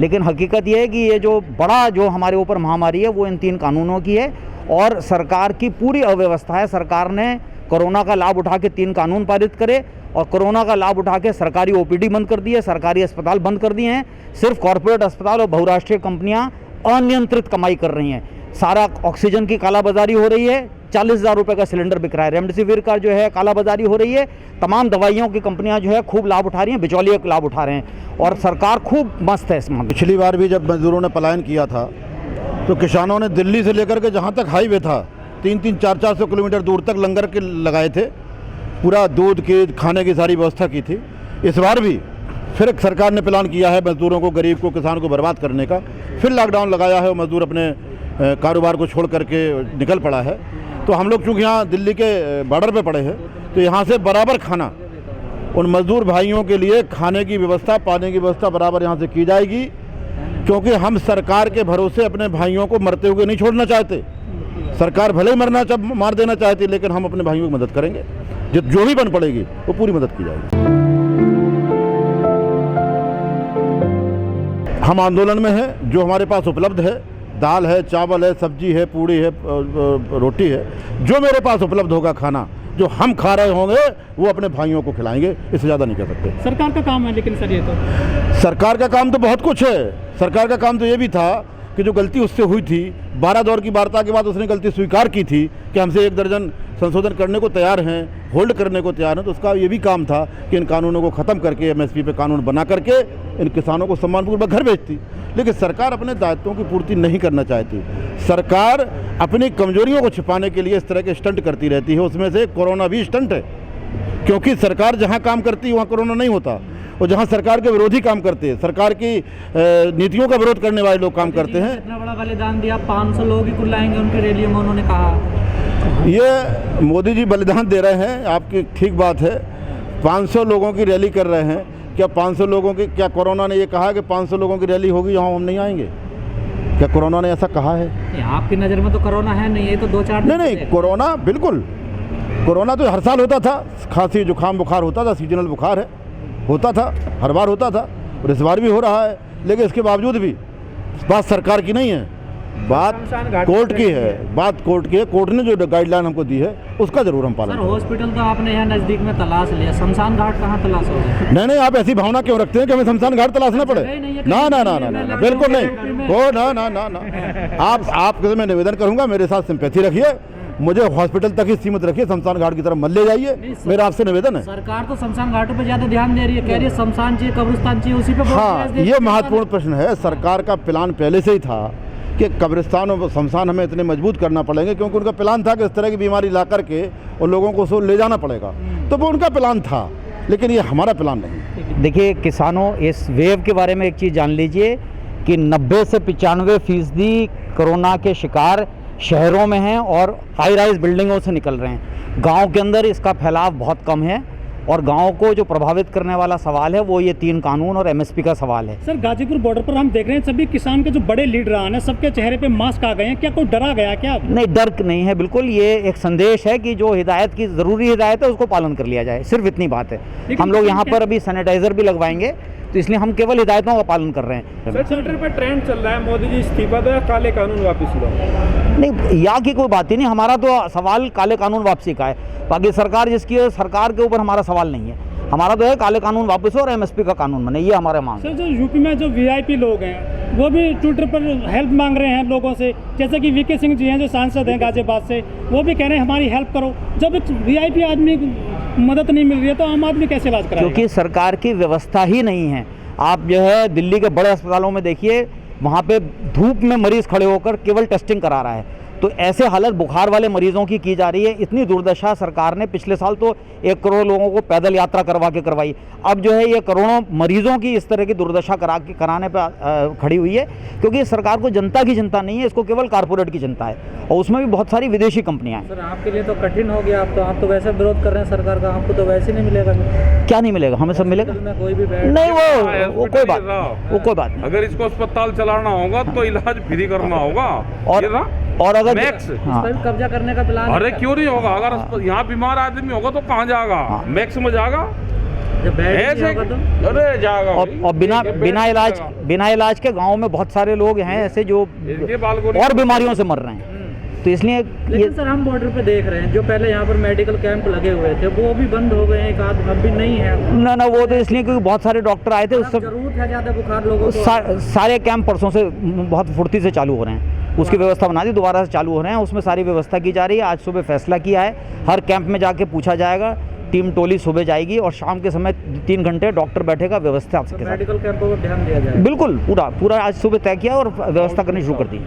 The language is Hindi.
लेकिन हकीकत ये है कि ये जो बड़ा जो हमारे ऊपर महामारी है वो इन 3 कानूनों की है और सरकार की पूरी अव्यवस्था है। सरकार ने कोरोना का लाभ उठा के 3 कानून पारित करे और कोरोना का लाभ उठा के सरकारी ओपीडी बंद कर दी है, सरकारी अस्पताल बंद कर दिए हैं। सिर्फ कॉरपोरेट अस्पताल और बहुराष्ट्रीय कंपनियां अनियंत्रित कमाई कर रही हैं। सारा ऑक्सीजन की कालाबाजारी हो रही है, 40,000 रुपये का सिलेंडर बिक रहा है। रेमडेसिविर का जो है कालाबाजारी हो रही है। तमाम दवाइयों की कंपनियां जो है खूब लाभ उठा रही हैं, बिचौलिए लाभ उठा रहे हैं और सरकार खूब मस्त है इस मामले। पिछली बार भी जब मजदूरों ने पलायन किया था तो किसानों ने दिल्ली से लेकर के जहाँ तक हाईवे था 300 400 किलोमीटर दूर तक लंगर के लगाए थे, पूरा दूध की खाने की सारी व्यवस्था की थी। इस बार भी फिर सरकार ने प्लान किया है मजदूरों को, गरीब को, किसान को बर्बाद करने का। फिर लॉकडाउन लगाया है और मजदूर अपने कारोबार को छोड़ करके निकल पड़ा है। तो हम लोग चूँकि यहाँ दिल्ली के बॉर्डर पे पड़े हैं तो यहाँ से बराबर खाना उन मजदूर भाइयों के लिए खाने की व्यवस्था, पानी की व्यवस्था बराबर यहाँ से की जाएगी, क्योंकि हम सरकार के भरोसे अपने भाइयों को मरते हुए नहीं छोड़ना चाहते। सरकार भले ही मार देना चाहती, लेकिन हम अपने भाइयों की मदद करेंगे, जो भी बन पड़ेगी वो पूरी मदद की जाएगी। हम आंदोलन में हैं, जो हमारे पास उपलब्ध है, दाल है, चावल है, सब्जी है, पूड़ी है, रोटी है, जो मेरे पास उपलब्ध होगा खाना, जो हम खा रहे होंगे वो अपने भाइयों को खिलाएंगे, इससे ज़्यादा नहीं कर सकते। सरकार का काम है, लेकिन सर ये तो सरकार का काम तो बहुत कुछ है। सरकार का काम तो ये भी था कि जो गलती उससे हुई थी, 12 दौर की वार्ता के बाद उसने गलती स्वीकार की थी कि हमसे 1 दर्जन संशोधन करने को तैयार हैं, होल्ड करने को तैयार हैं, तो उसका ये भी काम था कि इन कानूनों को ख़त्म करके एमएसपी पे कानून बना करके इन किसानों को सम्मानपूर्वक घर भेजती। लेकिन सरकार अपने दायित्वों की पूर्ति नहीं करना चाहती। सरकार अपनी कमजोरियों को छिपाने के लिए इस तरह के स्टंट करती रहती है। उसमें से कोरोना भी स्टंट है, क्योंकि सरकार जहाँ काम करती है वहाँ कोरोना नहीं होता, और जहाँ सरकार के विरोधी काम करते हैं, सरकार की नीतियों का विरोध करने वाले लोग काम करते हैं। इतना बड़ा बलिदान दिया, 500 लोग ही कुल लाएंगे उनकी रैलियों में, उन्होंने कहा। ये मोदी जी बलिदान दे रहे हैं, आपकी ठीक बात है। 500 लोगों की रैली कर रहे हैं। क्या 500 लोगों की, क्या कोरोना ने ये कहा कि 500 लोगों की रैली होगी यहाँ हम नहीं आएंगे? क्या कोरोना ने ऐसा कहा है? आपकी नज़र में तो कोरोना है नहीं, ये तो 2-4 नहीं, कोरोना बिल्कुल, कोरोना तो हर साल होता था। खांसी जुकाम बुखार होता था, सीजनल बुखार है, होता था, हर बार होता था, और इस बार भी हो रहा है। लेकिन इसके बावजूद भी बात सरकार की नहीं है, बात कोर्ट की है। बात कोर्ट की है। कोर्ट ने जो गाइडलाइन हमको दी है उसका जरूर हम पालन करें। हॉस्पिटल तो आपने यहाँ नज़दीक में तलाश लिया, शमशान घाट कहाँ तलाश होगा? नहीं, आप ऐसी भावना क्यों रखते हैं कि हमें शमशान घाट तलाशना पड़े? ना, बिल्कुल नहीं। ओ ना। आपसे मैं निवेदन करूंगा, मेरे साथ सिंपैथी रखिए, मुझे हॉस्पिटल तक ही सीमित रखिए, शमशान घाट की तरफ मत ले जाइए, मेरा आपसे निवेदन है। सरकार तो शमशान घाटों पे ज्यादा ध्यान दे रही है, कह रही है शमशान चाहिए, कब्रिस्तान चाहिए, उसी पे। हाँ, ये महत्वपूर्ण प्रश्न है। सरकार का प्लान पहले से ही था कि कब्रिस्तान और शमशान हमें इतने मजबूत करना पड़ेंगे, क्योंकि उनका प्लान था कि इस तरह की बीमारी ला करके और लोगों को उसको ले जाना पड़ेगा, तो वो उनका प्लान था, लेकिन ये हमारा प्लान नहीं। देखिए किसानों, इस वेव के बारे में एक चीज़ जान लीजिए कि 90 से 95% कोरोना के शिकार शहरों में हैं और हाई राइज बिल्डिंगों से निकल रहे हैं। गांव के अंदर इसका फैलाव बहुत कम है, और गांव को जो प्रभावित करने वाला सवाल है वो ये 3 कानून और एमएसपी का सवाल है। सर, गाजीपुर बॉर्डर पर हम देख रहे हैं सभी किसान के जो बड़े लीडरान हैं, सबके चेहरे पे मास्क आ गए हैं। क्या कोई डरा गया क्या? नहीं, डर नहीं है, बिल्कुल ये एक संदेश है कि जो हिदायत की ज़रूरी हिदायत है उसको पालन कर लिया जाए, सिर्फ इतनी बात है। हम लोग यहाँ पर अभी सैनिटाइजर भी लगवाएंगे, तो इसलिए हम केवल हिदायतों का पालन कर रहे हैं। ट्विटर पर ट्रेंड चल रहा है, मोदी जी इस्तीफा दो या काले कानून वापस लो। नहीं, यहाँ की कोई बात ही नहीं, हमारा तो सवाल काले कानून वापसी का है। बाकी सरकार जिसकी है, सरकार के ऊपर हमारा सवाल नहीं है। हमारा तो है काले कानून वापस हो और एमएसपी का कानून बने, ये हमारा मांग है। सर, जो यूपी में जो वीआईपी लोग हैं वो भी ट्विटर पर हेल्प मांग रहे हैं लोगों से, जैसे कि वीके सिंह जी हैं जो सांसद हैं गाजियाबाद से, वो भी कह रहे हैं हमारी हेल्प करो। जब एक वीआईपी आदमी मदद नहीं मिल रही है तो आम आदमी कैसे इलाज कराएगा? क्योंकि सरकार की व्यवस्था ही नहीं है। आप जो है दिल्ली के बड़े अस्पतालों में देखिए, वहाँ पे धूप में मरीज खड़े होकर केवल टेस्टिंग करा रहा है। तो ऐसे हालत बुखार वाले मरीजों की जा रही है। इतनी दुर्दशा सरकार ने पिछले साल तो 1 करोड़ लोगों को पैदल यात्रा करवाई। अब जो है ये करोड़ों मरीजों की इस तरह की दुर्दशा कराने पर खड़ी हुई है, क्योंकि सरकार को जनता की चिंता नहीं है, इसको केवल कारपोरेट की चिंता है, और उसमें भी बहुत सारी विदेशी कंपनियां हैं। सर, आपके लिए तो कठिन हो गया, आप तो वैसे विरोध कर रहे हैं सरकार का, आपको तो वैसे नहीं मिलेगा। क्या नहीं मिलेगा? हमें सब मिलेगा। कोई भी नहीं, वो कोई बात नहीं। अगर इसको अस्पताल चलाना होगा तो इलाज फ्री करना होगा। और अगर मैक्स कब्जा करने का प्लान, अरे क्यों नहीं होगा? अगर यहाँ बीमार आदमी होगा तो कहाँ जाएगा? मैक्स में जाएगा। जब बेड ही ऐसे नहीं होगा तो अरे जाएगा और बिना इलाज के गांव में बहुत सारे लोग हैं ऐसे जो इनके बालकोनी और बीमारियों से मर रहे हैं। तो इसलिए ये लेकिन सर हम बॉर्डर पे देख रहे हैं जो पहले यहाँ पर मेडिकल कैंप लगे हुए थे वो भी बंद हो गए हैं, एक आध अब भी नहीं है। ना वो तो इसलिए क्योंकि बहुत सारे डॉक्टर आए थे उस सब जरूरत है ज्यादा बुखार लोगों को। सारे कैंप परसों से बहुत फुर्ती से चालू हो रहे हैं। उसकी व्यवस्था बना दी, दोबारा से चालू हो रहे हैं, उसमें सारी व्यवस्था की जा रही है। आज सुबह फैसला किया है, हर कैंप में जाके पूछा जाएगा। टीम टोली सुबह जाएगी और शाम के समय 3 घंटे डॉक्टर बैठेगा व्यवस्था के साथ। मेडिकल कैंपों पर ध्यान दिया जाए। बिल्कुल पूरा आज सुबह तय किया और व्यवस्था करनी शुरू कर दी।